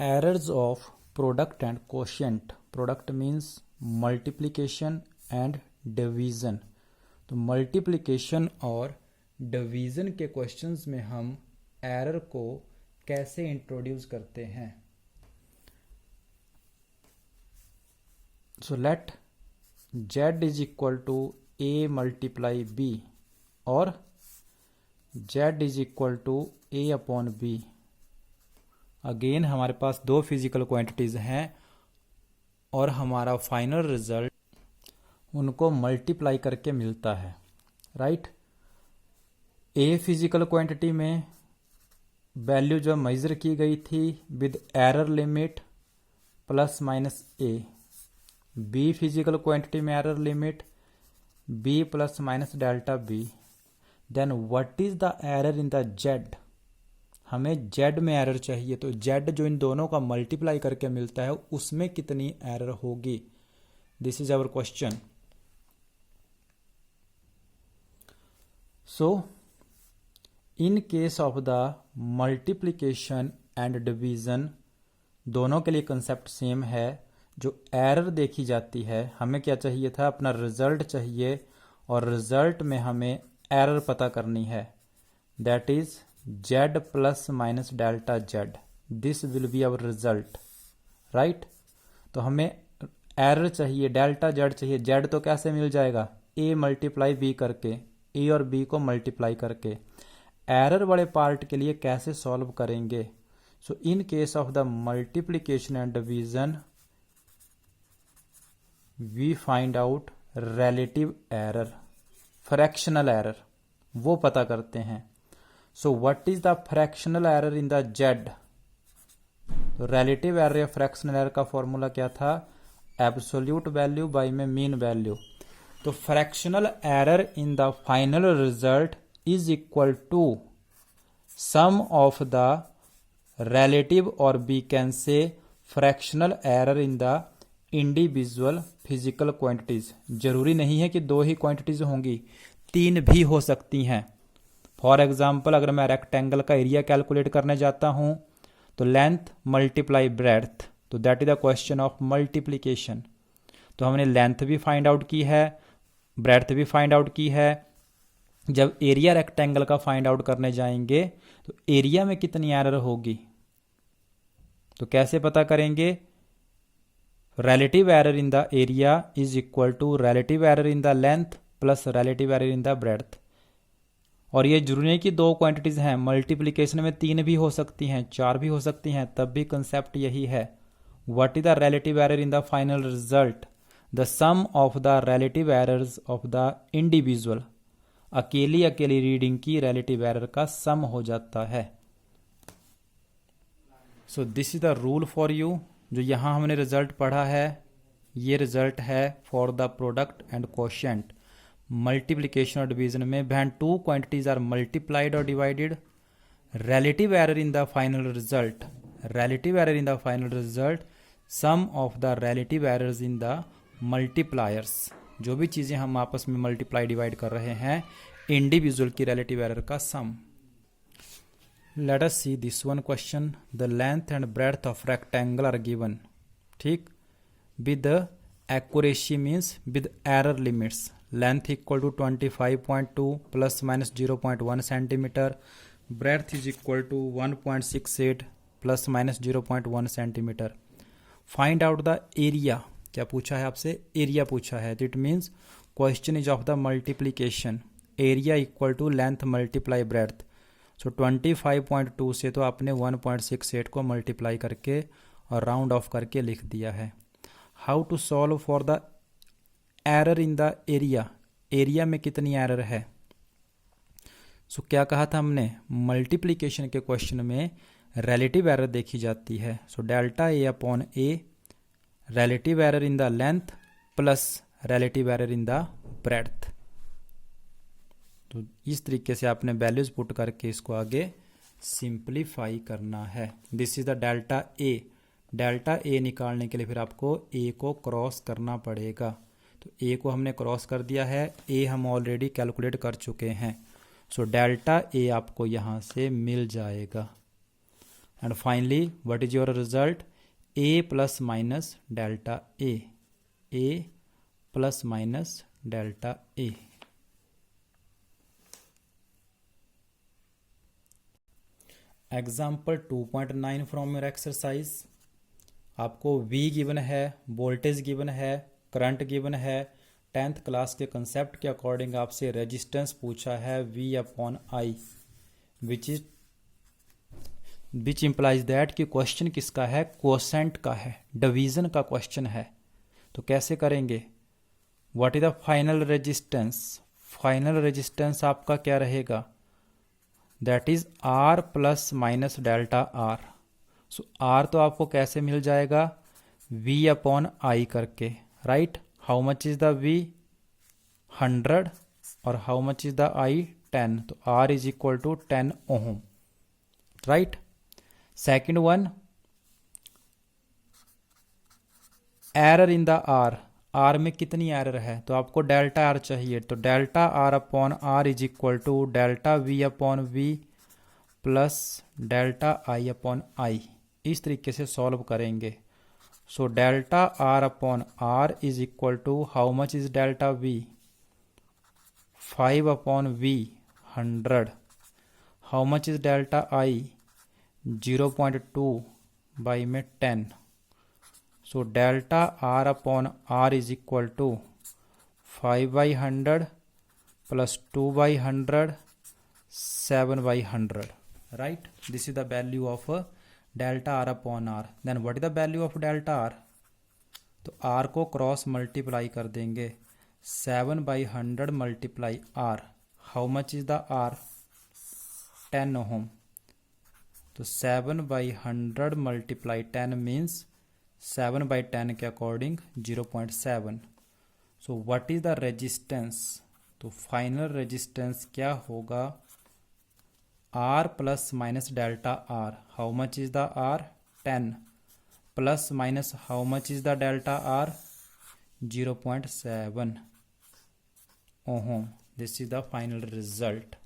Errors of product and quotient. Product means multiplication and division. तो multiplication और division के questions में हम एरर को कैसे इंट्रोड्यूस करते हैं. So let z is equal to a multiply b और z is equal to a upon b. Again हमारे पास दो फिजिकल क्वांटिटीज हैं और हमारा फाइनल रिजल्ट उनको मल्टीप्लाई करके मिलता है, राइट. ए फिजिकल क्वांटिटी में वैल्यू जो मेजर की गई थी with error limit plus minus a. B physical quantity में error limit b plus minus delta b. Then what is the error in the z. हमें जेड में error चाहिए, तो जेड जो इन दोनों का मल्टीप्लाई करके मिलता है उसमें कितनी एरर होगी. This is our question. So in case of the multiplication and division दोनों के लिए कंसेप्ट सेम है. जो एरर देखी जाती है, हमें क्या चाहिए था, अपना रिजल्ट चाहिए और रिजल्ट में हमें एरर पता करनी है. That is z plus minus delta z. This will be our result, right. तो हमें एरर चाहिए, डेल्टा z चाहिए. z तो कैसे मिल जाएगा, a मल्टीप्लाई b करके, a और b को मल्टीप्लाई करके. एरर वाले पार्ट के लिए कैसे सॉल्व करेंगे. So in case of the multiplication and division we find out relative error, fractional error, वो पता करते हैं. So what is the fractional error in the Z? तो relative error या fractional error का फॉर्मूला क्या था, absolute value by में mean value. तो fractional error in the final result is equal to sum of the relative or we can say fractional error in the individual physical quantities. जरूरी नहीं है कि दो ही क्वांटिटीज होंगी, तीन भी हो सकती हैं. फॉर एग्जाम्पल अगर मैं रेक्टेंगल का एरिया कैलकुलेट करने जाता हूं तो लेंथ मल्टीप्लाई ब्रेड्थ, तो that is the question of multiplication. तो हमने लेंथ भी फाइंड आउट की है, ब्रेड्थ भी फाइंड आउट की है. जब एरिया रेक्टेंगल का फाइंड आउट करने जाएंगे तो एरिया में कितनी एरर होगी, तो कैसे पता करेंगे. Relative error in the area is equal to relative error in the length plus relative error in the breadth. और ये जरूरी नहीं कि दो क्वांटिटीज हैं, मल्टीप्लिकेशन में तीन भी हो सकती हैं, चार भी हो सकती हैं, तब भी कंसेप्ट यही है. What is the relative error in the final result, the sum of the relative errors of the individual. अकेली अकेली रीडिंग की रिलेटिव एरर का सम हो जाता है. So this is the rule for you. जो यहां हमने रिजल्ट पढ़ा है ये रिजल्ट है for the product and quotient. Multiplication और डिवीजन में when two quantities are multiplied और divided, relative error in the final result, relative error in the final result, sum of the relative errors in the multipliers. जो भी चीजें हम आपस में multiply divide कर रहे हैं, इंडिविजुअल की रिलेटिव एरर का sum. Let us see this one question. The length and breadth of rectangle are given, ठीक, with accuracy means with error limits. Length equal to 25.2 plus minus 0.1 centimetre, breadth is equal to 1.68 plus minus 0.1 centimetre. Find out the area. क्या पूछा है आपसे, area पूछा है. It means question is of the multiplication. Area equal to length multiply breadth. So 25.2 से तो आपने 1.68 को मल्टीप्लाई करके और राउंड ऑफ करके लिख दिया है. How to solve for the error in the area. Area में कितनी एरर है. सो क्या कहा था हमने, मल्टीप्लिकेशन के क्वेश्चन में रिलेटिव एरर देखी जाती है. So delta A upon A, relative error in the length plus relative error in the breadth. तो इस तरीके से आपने वैल्यूज पुट करके इसको आगे सिंप्लीफाई करना है. This is the delta a. Delta a निकालने के लिए फिर आपको ए को क्रॉस करना पड़ेगा. तो ए को हमने क्रॉस कर दिया है, ए हम ऑलरेडी कैलकुलेट कर चुके हैं. सो डेल्टा ए आपको यहाँ से मिल जाएगा. And finally, what is your result? A plus minus delta A. A plus minus delta A. Example 2.9 from your exercise. आपको V गिवन है, वोल्टेज गिवन है, करंट गिवन है। 10th क्लास के concept के अकॉर्डिंग आपसे रेजिस्टेंस पूछा है V upon I, which implies that कि क्वेश्चन किसका है? क्वोशेंट का है, डिवीजन का क्वेश्चन है। तो कैसे करेंगे? What is the final resistance? Final resistance आपका क्या रहेगा? That is R plus minus delta R। So R तो आपको कैसे मिल जाएगा? V अपॉन I करके, right. How much is the V? 100 और how much is the I? 10। तो R is equal to 10 ohm, right. Second one, error in the R। R में कितनी एरर है? तो आपको डेल्टा R चाहिए। तो delta R upon R is equal to delta V upon V plus delta I upon I। इस तरीके से सॉल्व करेंगे। So delta R upon R is equal to how much is delta V? 5 upon V 100। How much is delta I? 0.2 by में 10। So delta R upon R is equal to 5/100 plus 2/100 7/100, right. This is the value of delta R upon R। Then what is the value of delta R? तो R को cross multiply कर देंगे। 7/100 multiply R। How much is the R? 10 ohm. तो 7/100 multiply 10 means 7/10 के according 0.7। So what is the resistance? तो final resistance क्या होगा? R plus minus delta R। How much is the R? 10 plus minus how much is the delta R? 0.7 ohm. This is the final result.